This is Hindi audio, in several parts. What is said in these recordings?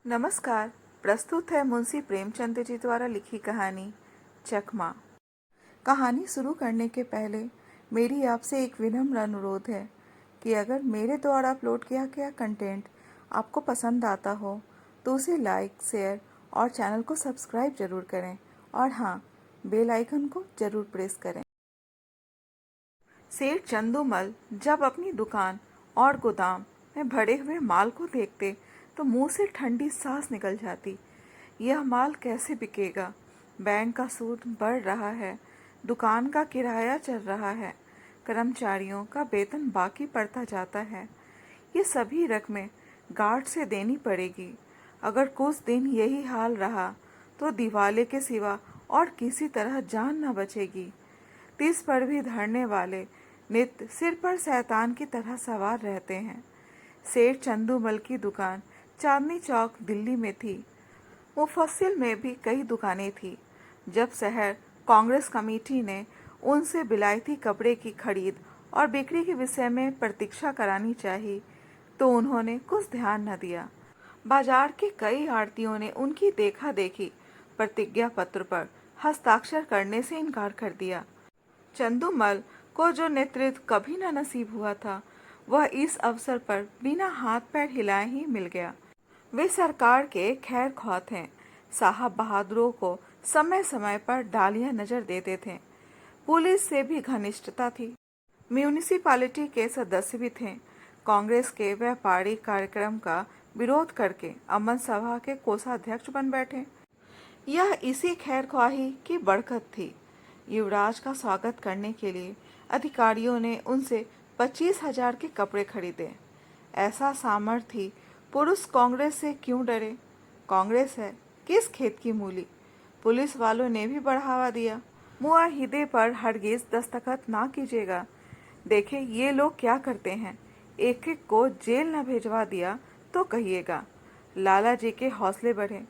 नमस्कार। प्रस्तुत है मुंशी प्रेमचंद जी द्वारा लिखी कहानी चकमा। कहानी शुरू करने के पहले मेरी आपसे एक विनम्र अनुरोध है कि अगर मेरे द्वारा अपलोड किया गया कंटेंट आपको पसंद आता हो तो उसे लाइक, शेयर और चैनल को सब्सक्राइब जरूर करें और हाँ, बेल आइकन को जरूर प्रेस करें। सेठ चंदूमल जब अपनी दुकान और गोदाम में भरे हुए माल को देखते तो मुंह से ठंडी सांस निकल जाती। यह माल कैसे बिकेगा? बैंक का सूद बढ़ रहा है, दुकान का किराया चल रहा है, कर्मचारियों का वेतन बाकी पड़ता जाता है। ये सभी रकमें गार्ड से देनी पड़ेगी। अगर कुछ दिन यही हाल रहा तो दिवाले के सिवा और किसी तरह जान न बचेगी। तीस पर भी धरने वाले नित्य सिर पर शैतान की तरह सवार रहते हैं। सेठ चंदूमल की दुकान चांदनी चौक दिल्ली में थी। मुफस्सिल में भी कई दुकानें थी। जब शहर कांग्रेस कमेटी ने उनसे बिलायती कपड़े की खरीद और बिक्री के विषय में प्रतीक्षा करानी चाहिए तो उन्होंने कुछ ध्यान न दिया। बाजार के कई आड़तियों ने उनकी देखा देखी प्रतिज्ञा पत्र पर हस्ताक्षर करने से इनकार कर दिया। चंदूमल को जो नेतृत्व कभी न नसीब हुआ था वह इस अवसर पर बिना हाथ पैर हिलाए ही मिल गया। वे सरकार के खैर ख्वाह थे। साहब बहादुरों को समय समय पर डालियां नजर देते थे। पुलिस से भी घनिष्ठता थी। म्यूनिसिपैलिटी के सदस्य भी थे। कांग्रेस के व्यापारी कार्यक्रम का विरोध करके अमन सभा के कोषाध्यक्ष बन बैठे। यह इसी खैरख्वाही की बरकत थी। युवराज का स्वागत करने के लिए अधिकारियों ने उनसे 25,000 के कपड़े खरीदे। ऐसा सामर्थ्य पुरुष कांग्रेस से क्यों डरे? कांग्रेस है किस खेत की मूली। पुलिस वालों ने भी बढ़ावा दिया। मुआहिदे पर हरगिज दस्तखत ना कीजिएगा। देखे ये लोग क्या करते हैं। एक एक को जेल न भेजवा दिया तो कहिएगा। लाला जी के हौसले बढ़े।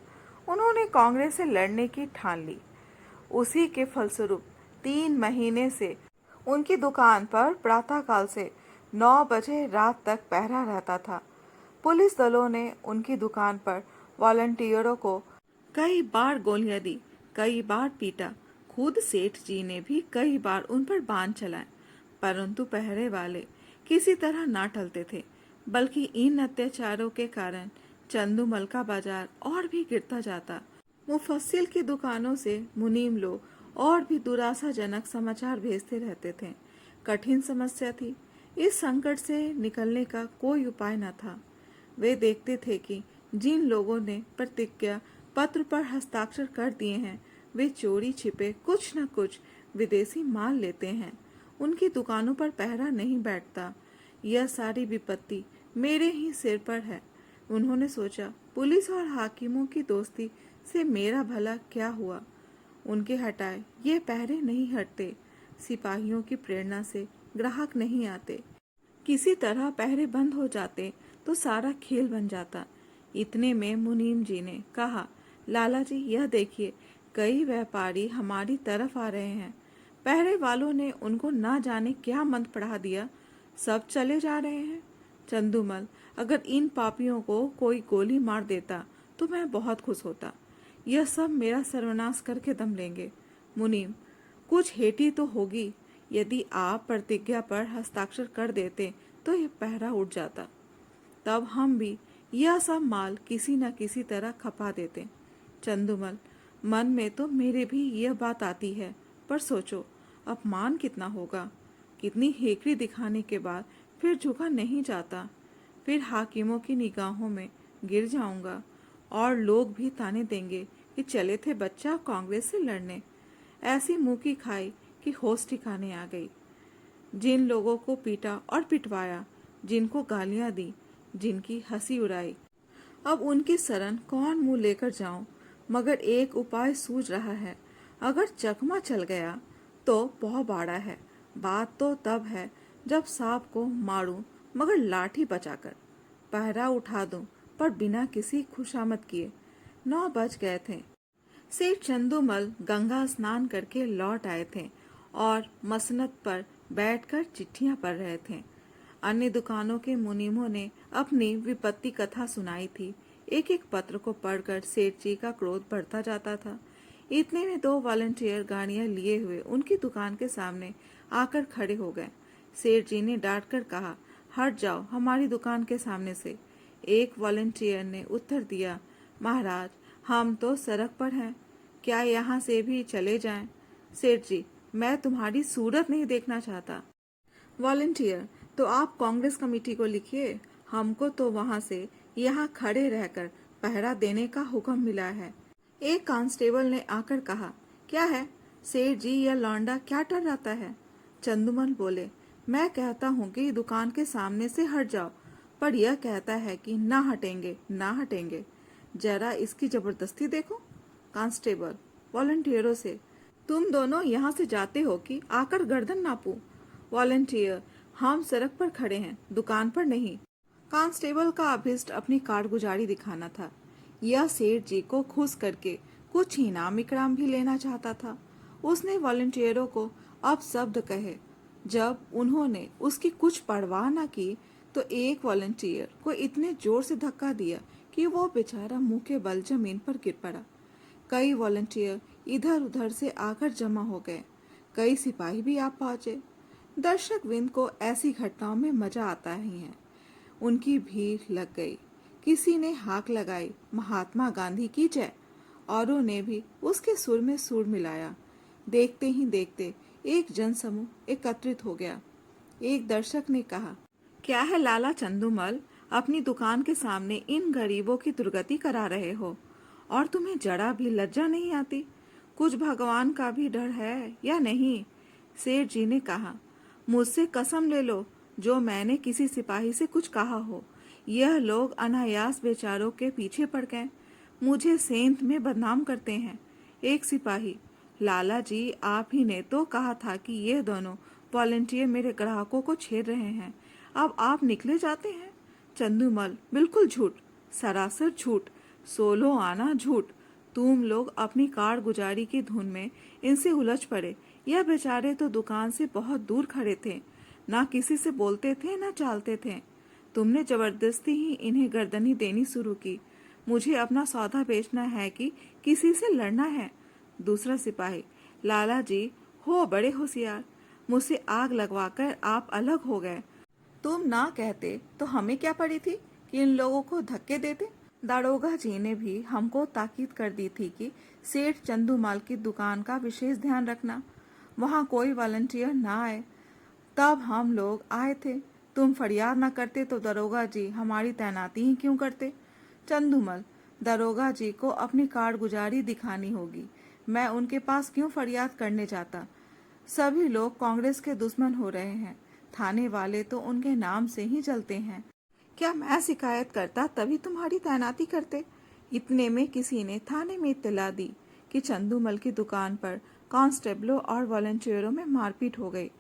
उन्होंने कांग्रेस से लड़ने की ठान ली। उसी के फलस्वरूप 3 महीने से उनकी दुकान पर प्रातःकाल से 9 बजे रात तक पहरा रहता था। पुलिस दलों ने उनकी दुकान पर वॉलंटियरों को कई बार गोलियां दी, कई बार पीटा। खुद सेठ जी ने भी कई बार उन पर बाण चलाए, परंतु पहरे वाले किसी तरह ना टलते थे। बल्कि इन अत्याचारों के कारण चंदूमल का बाजार और भी गिरता जाता। मुफस्सिल की दुकानों से मुनीम लोग और भी दुराशाजनक समाचार भेजते रहते थे। कठिन समस्या थी। इस संकट से निकलने का कोई उपाय न था। वे देखते थे कि जिन लोगों ने प्रतिज्ञा पत्र पर हस्ताक्षर कर दिए हैं वे चोरी छिपे कुछ न कुछ विदेशी माल लेते हैं। उनकी दुकानों पर पहरा नहीं बैठता। यह सारी विपत्ति मेरे ही सिर पर है। उन्होंने सोचा, पुलिस और हाकिमों की दोस्ती से मेरा भला क्या हुआ। उनके हटाए ये पहरे नहीं हटते। सिपाहियों की प्रेरणा से ग्राहक नहीं आते। किसी तरह पहरे बंद हो जाते तो सारा खेल बन जाता। इतने में मुनीम जी ने कहा, लाला जी यह देखिए, कई व्यापारी हमारी तरफ आ रहे हैं। पहरे वालों ने उनको ना जाने क्या मंत्र पढ़ा दिया, सब चले जा रहे हैं। चंदूमल, अगर इन पापियों को कोई गोली मार देता तो मैं बहुत खुश होता। यह सब मेरा सर्वनाश करके दम लेंगे। मुनीम, कुछ हेठी तो होगी। यदि आप प्रतिज्ञा पर हस्ताक्षर कर देते तो यह पहरा उठ जाता। तब हम भी यह सब माल किसी न किसी तरह खपा देते। चंदूमल, मन में तो मेरे भी यह बात आती है, पर सोचो अपमान कितना होगा। कितनी हेकड़ी दिखाने के बाद फिर झुका नहीं जाता। फिर हाकिमों की निगाहों में गिर जाऊंगा और लोग भी ताने देंगे कि चले थे बच्चा कांग्रेस से लड़ने। ऐसी मुंह की खाई कि होश ठिकाने आ गई। जिन लोगों को पीटा और पिटवाया, जिनको गालियां दी, जिनकी हंसी उड़ाई, अब उनकी शरण कौन मुंह लेकर जाऊं। मगर एक उपाय सूझ रहा है। अगर चकमा चल गया तो बहुत बाड़ा है। बात तो तब है जब सांप को मारूं मगर लाठी बचाकर। पहरा उठा दूं पर बिना किसी खुशामद किए। 9 बज गए थे। सेठ चंदूमल गंगा स्नान करके लौट आए थे और मसनद पर बैठकर चिट्ठियां पढ़ रहे थे। अन्य दुकानों के मुनीमों ने अपनी विपत्ति कथा सुनाई थी। एक एक पत्र को पढ़कर सेठ जी का क्रोध बढ़ता जाता था। इतने में 2 वॉलंटियर गाड़ियां लिए हुए उनकी दुकान के सामने आकर खड़े हो गए। सेठ जी ने डांट कर कहा, हट जाओ हमारी दुकान के सामने से। एक वॉलंटियर ने उत्तर दिया, महाराज हम तो सड़क पर हैं, क्या यहाँ से भी चले जाएं? सेठ जी, मैं तुम्हारी सूरत नहीं देखना चाहता। वॉलंटियर, तो आप कांग्रेस कमेटी को लिखिए, हमको तो वहां से यहाँ खड़े रहकर पहरा देने का हुक्म मिला है। एक कांस्टेबल ने आकर कहा, क्या है सेठ जी, यह लौंडा क्या टर्राता है? चंदूमल बोले, मैं कहता हूँ कि दुकान के सामने से हट जाओ, पर यह कहता है कि ना हटेंगे ना हटेंगे। जरा इसकी जबरदस्ती देखो। कांस्टेबल वॉलंटियरों से, तुम दोनों यहाँ से जाते हो कि आकर गर्दन नापू? वॉलंटियर, हम सड़क पर खड़े हैं, दुकान पर नहीं। कांस्टेबल का अभिष्ट अपनी कारगुजारी दिखाना था। यह सेठ जी को खुश करके कुछ इनाम इकराम भी लेना चाहता था। उसने वॉलंटियरों को अपशब्द कहे। जब उन्होंने उसकी कुछ परवाह न की तो एक वॉलंटियर को इतने जोर से धक्का दिया कि वो बेचारा मुंह के बल जमीन पर गिर पड़ा। कई वॉलंटियर इधर उधर से आकर जमा हो गए। कई सिपाही भी आ पहुंचे। दर्शक वृंद को ऐसी घटनाओं में मजा आता ही है। उनकी भीड़ लग गई। किसी ने हाक लगाई, महात्मा गांधी की जय। औरों ने भी उसके सुर में सुर मिलाया। देखते ही देखते एक जनसमूह एकत्रित हो गया। एक दर्शक ने कहा, क्या है लाला चंदूमल, अपनी दुकान के सामने इन गरीबों की दुर्गति करा रहे हो और तुम्हें जरा भी लज्जा नहीं आती? कुछ भगवान का भी डर है या नहीं? सेठ जी ने कहा, मुझसे कसम ले लो जो मैंने किसी सिपाही से कुछ कहा हो। यह लोग अनायास बेचारों के पीछे पड़ गए, मुझे सेंध में बदनाम करते हैं। एक सिपाही, लाला जी आप ही ने तो कहा था कि ये दोनों वॉलंटियर मेरे ग्राहकों को छेड़ रहे हैं, अब आप निकले जाते हैं। चंदूमल, बिल्कुल झूठ, सरासर झूठ, सोलो आना झूठ। तुम लोग अपनी कारगुजारी की धुन में इनसे उलझ पड़े। यह बेचारे तो दुकान से बहुत दूर खड़े थे, ना किसी से बोलते थे ना चालते थे। तुमने जबरदस्ती ही इन्हें गर्दनी देनी शुरू की। मुझे अपना सौदा बेचना है कि किसी से लड़ना है? दूसरा सिपाही, लाला जी हो बड़े होशियार, मुझसे आग लगवाकर आप अलग हो गए। तुम ना कहते तो हमें क्या पड़ी थी कि इन लोगों को धक्के देते? दारोगा जी ने भी हमको ताकीद कर दी थी कि सेठ चंदूमाल की दुकान का विशेष ध्यान रखना, वहाँ कोई वॉलंटियर ना आए। तब हम लोग आए थे। तुम फरियाद न करते तो दरोगा जी हमारी तैनाती ही क्यों करते? चंदूमल, दरोगा जी को अपनी कारगुजारी दिखानी होगी। मैं उनके पास क्यों फरियाद करने जाता? सभी लोग कांग्रेस के दुश्मन हो रहे हैं। थाने वाले तो उनके नाम से ही जलते हैं। क्या मैं शिकायत करता तभी तुम्हारी तैनाती करते? इतने में किसी ने थाने में इत्तला दी कि चंदूमल की दुकान पर कांस्टेबलों और वॉलंटियरों में मारपीट हो गई।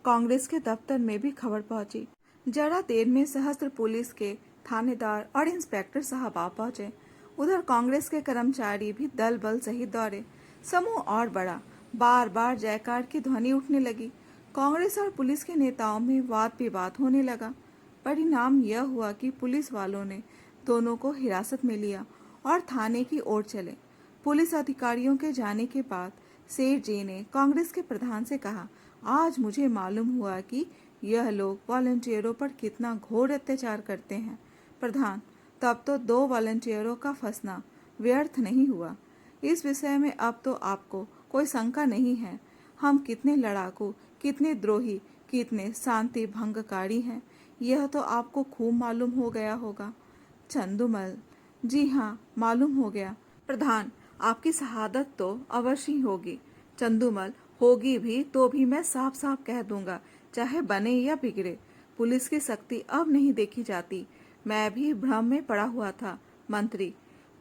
कांग्रेस के दफ्तर में भी खबर पहुंची। जरा देर में सहस्त्र पुलिस के थानेदार और इंस्पेक्टर साहब आ पहुंचे। उधर कांग्रेस के कर्मचारी भी दल बल सहित दौड़े। समूह और बड़ा, बार बार जयकार की ध्वनि उठने लगी। कांग्रेस और पुलिस के नेताओं में वाद विवाद होने लगा। परिणाम यह हुआ कि पुलिस वालों ने दोनों को हिरासत में लिया और थाने की ओर चले। पुलिस अधिकारियों के जाने के बाद सेठ जी ने कांग्रेस के प्रधान से कहा, आज मुझे मालूम हुआ कि यह लोग वॉलंटियरों पर कितना घोर अत्याचार करते हैं। प्रधान, तब तो 2 वॉलंटियरों का फंसना व्यर्थ नहीं हुआ। इस विषय में अब तो आपको कोई शंका नहीं है। हम कितने लड़ाकू, कितने द्रोही, कितने शांति भंगकारी हैं, यह तो आपको खूब मालूम हो गया होगा। चंदूमल, जी हाँ, मालूम हो गया। प्रधान, आपकी शहादत तो अवश्य ही होगी। चंदूमल, होगी भी तो भी मैं साफ साफ कह दूंगा, चाहे बने या बिगड़े। पुलिस की शक्ति अब नहीं देखी जाती। मैं भी भ्रम में पड़ा हुआ था। मंत्री,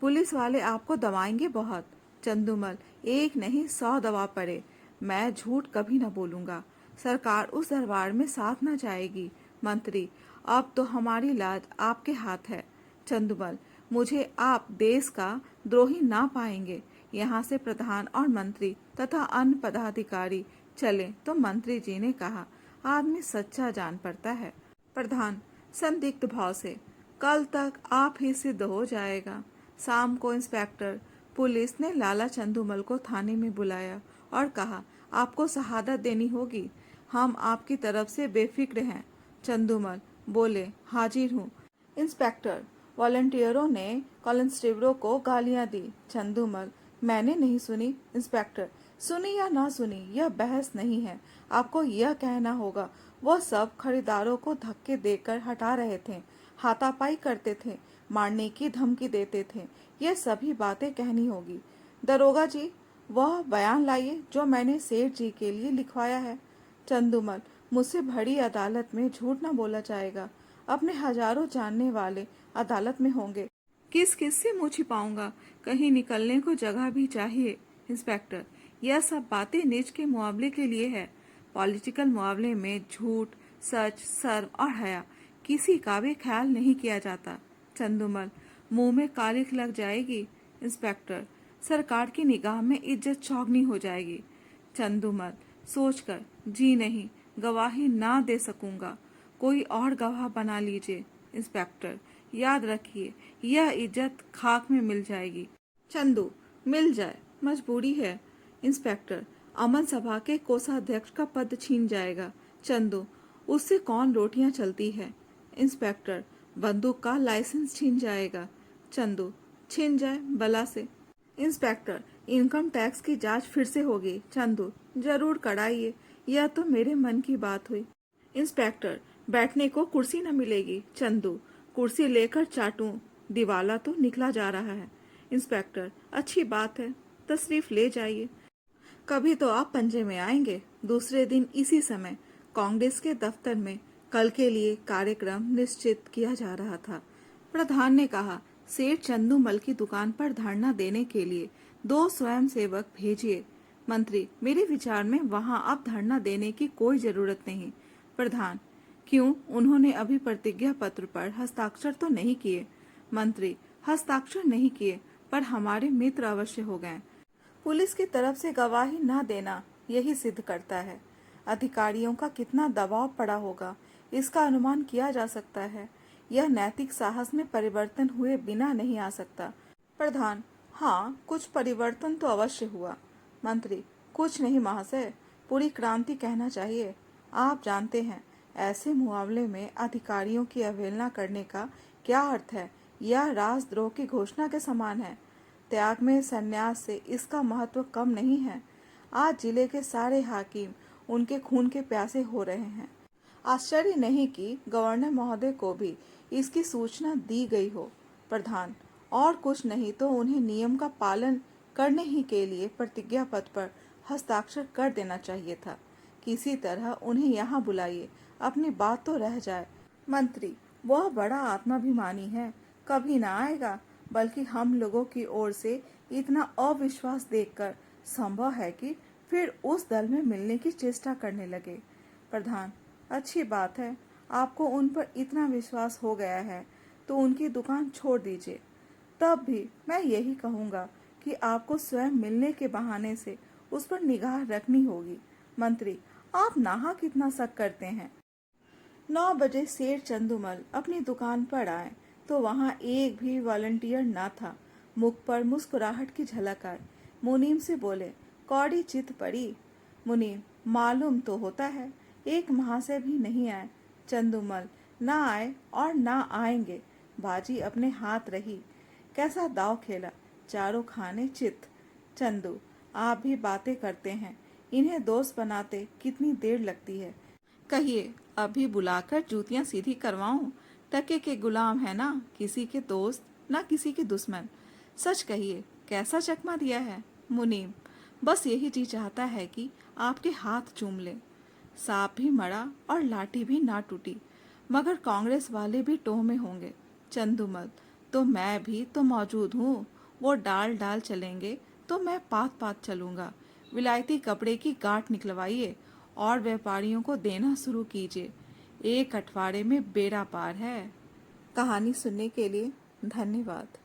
पुलिस वाले आपको दबाएंगे बहुत। चंदूमल, एक नहीं 100 दबा पड़े, मैं झूठ कभी न बोलूंगा। सरकार उस दरबार में साथ न जाएगी। मंत्री, अब तो हमारी लाज आपके हाथ है। चंदूमल, मुझे आप देश का द्रोही ना पाएंगे। यहाँ से प्रधान और मंत्री तथा अन्य पदाधिकारी चले तो मंत्री जी ने कहा, आदमी सच्चा जान पड़ता है। प्रधान संदिग्ध भाव से, कल तक आप ही सिद्ध हो जाएगा। शाम को इंस्पेक्टर पुलिस ने लाला चंदूमल को थाने में बुलाया और कहा, आपको शहादत देनी होगी। हम आपकी तरफ से बेफिक्र हैं। चंदूमल बोले, हाजिर हूँ। इंस्पेक्टर वॉलंटियरों ने कांस्टेबलों को गालियां दी। चंदूमल, मैंने नहीं सुनी। इंस्पेक्टर, सुनी या ना सुनी यह बहस नहीं है, आपको यह कहना होगा वो सब खरीदारों को धक्के देकर हटा रहे थे, हाथापाई करते थे, मारने की धमकी देते थे, ये सभी बातें कहनी होगी। दरोगा जी, वह बयान लाइए जो मैंने सेठ जी के लिए लिखवाया है। चंदूमल, मुझसे बड़ी अदालत में झूठ न बोला जाएगा। अपने हजारों जानने वाले अदालत में होंगे, किस किस से मुंह छिपाऊंगा, कहीं निकलने को जगह भी चाहिए। इंस्पेक्टर, यह सब बातें निज के मुआवले के लिए है। पॉलिटिकल मुआवले में झूठ, सच, शर्म और हया किसी का भी ख्याल नहीं किया जाता। चंदूमल, मुंह में कालिख लग जाएगी। इंस्पेक्टर, सरकार की निगाह में इज्जत चौगनी हो जाएगी। चंदूमल सोचकर, जी नहीं, गवाही ना दे सकूंगा, कोई और गवाह बना लीजिए। इंस्पेक्टर, याद रखिए यह इज्जत खाक में मिल जाएगी। चंदू, मिल जाए, मजबूरी है। इंस्पेक्टर, अमन सभा के कोषाध्यक्ष का पद छीन जाएगा। चंदू, उससे कौन रोटियां चलती है। इंस्पेक्टर, बंदूक का लाइसेंस छीन जाएगा। चंदू, छीन जाए बला से। इंस्पेक्टर, इनकम टैक्स की जांच फिर से होगी। चंदू, जरूर कराइए, यह तो मेरे मन की बात हुई। इंस्पेक्टर, बैठने को कुर्सी न मिलेगी। चंदू, कुर्सी लेकर चाटूं, दिवाला तो निकला जा रहा है। इंस्पेक्टर, अच्छी बात है, तशरीफ ले जाइए। कभी तो आप पंजे में आएंगे। दूसरे दिन इसी समय कांग्रेस के दफ्तर में कल के लिए कार्यक्रम निश्चित किया जा रहा था। प्रधान ने कहा, सेठ चंदूमल की दुकान पर धरना देने के लिए 2 स्वयंसेवक भेजिए। मंत्री, मेरे विचार में वहां अब धरना देने की कोई जरूरत नहीं। प्रधान, क्यों, उन्होंने अभी प्रतिज्ञा पत्र पर हस्ताक्षर तो नहीं किए। मंत्री, हस्ताक्षर नहीं किए, पर हमारे मित्र अवश्य हो गए। पुलिस की तरफ से गवाही न देना यही सिद्ध करता है। अधिकारियों का कितना दबाव पड़ा होगा, इसका अनुमान किया जा सकता है। यह नैतिक साहस में परिवर्तन हुए बिना नहीं आ सकता। प्रधान, हाँ, कुछ परिवर्तन तो अवश्य हुआ। मंत्री, कुछ नहीं महाशय, पूरी क्रांति कहना चाहिए। आप जानते हैं, ऐसे मुआवले में अधिकारियों की अवहेलना करने का क्या अर्थ है। यह राजद्रोह की घोषणा के समान है। त्याग में संन्यास से इसका महत्व कम नहीं है। आज जिले के सारे हाकिम उनके खून के प्यासे हो रहे हैं। आश्चर्य नहीं कि गवर्नर महोदय को भी इसकी सूचना दी गई हो। प्रधान, और कुछ नहीं तो उन्हें नियम का पालन करने ही के लिए प्रतिज्ञा पत्र पर हस्ताक्षर कर देना चाहिए था। किसी तरह उन्हें यहाँ बुलाइए, अपनी बात तो रह जाए। मंत्री, वह बड़ा आत्माभिमानी है, कभी ना आएगा, बल्कि हम लोगों की ओर से इतना अविश्वास देखकर संभव है कि फिर उस दल में मिलने की चेष्टा करने लगे। प्रधान, अच्छी बात है, आपको उन पर इतना विश्वास हो गया है तो उनकी दुकान छोड़ दीजिए। तब भी मैं यही कहूँगा कि आपको स्वयं मिलने के बहाने से उस पर निगाह रखनी होगी। मंत्री, आप नाहक कितना शक करते हैं। 9 बजे सेठ चंदूमल अपनी दुकान पर आए तो वहां एक भी वॉलंटियर न था। मुख पर मुस्कुराहट की झलक आई। मुनीम से बोले, कौड़ी चित पड़ी। मुनीम, मालूम तो होता है, एक महाशय भी नहीं आए। चंदूमल, ना आए और ना आएंगे, बाजी अपने हाथ रही। कैसा दाव खेला, चारों खाने चित। चंदू, आप भी बातें करते हैं, इन्हें दोस्त बनाते कितनी देर लगती है। कहिए, अभी बुलाकर जूतियां सीधी करवाऊं। टके के गुलाम है ना, किसी के दोस्त ना किसी के दुश्मन। सच कहिए, कैसा चकमा दिया है। मुनीम, बस यही जी चाहता है कि आपके हाथ चूम ले। सांप भी मरा और लाठी भी ना टूटी, मगर कांग्रेस वाले भी टोह में होंगे। चंदूमल, तो मैं भी तो मौजूद हूँ। वो डाल डाल चलेंगे तो मैं पात पात चलूंगा। विलायती कपड़े की गांठ निकलवाइए और व्यापारियों को देना शुरू कीजिए। एक अठवाड़े में बेड़ा पार है। कहानी सुनने के लिए धन्यवाद।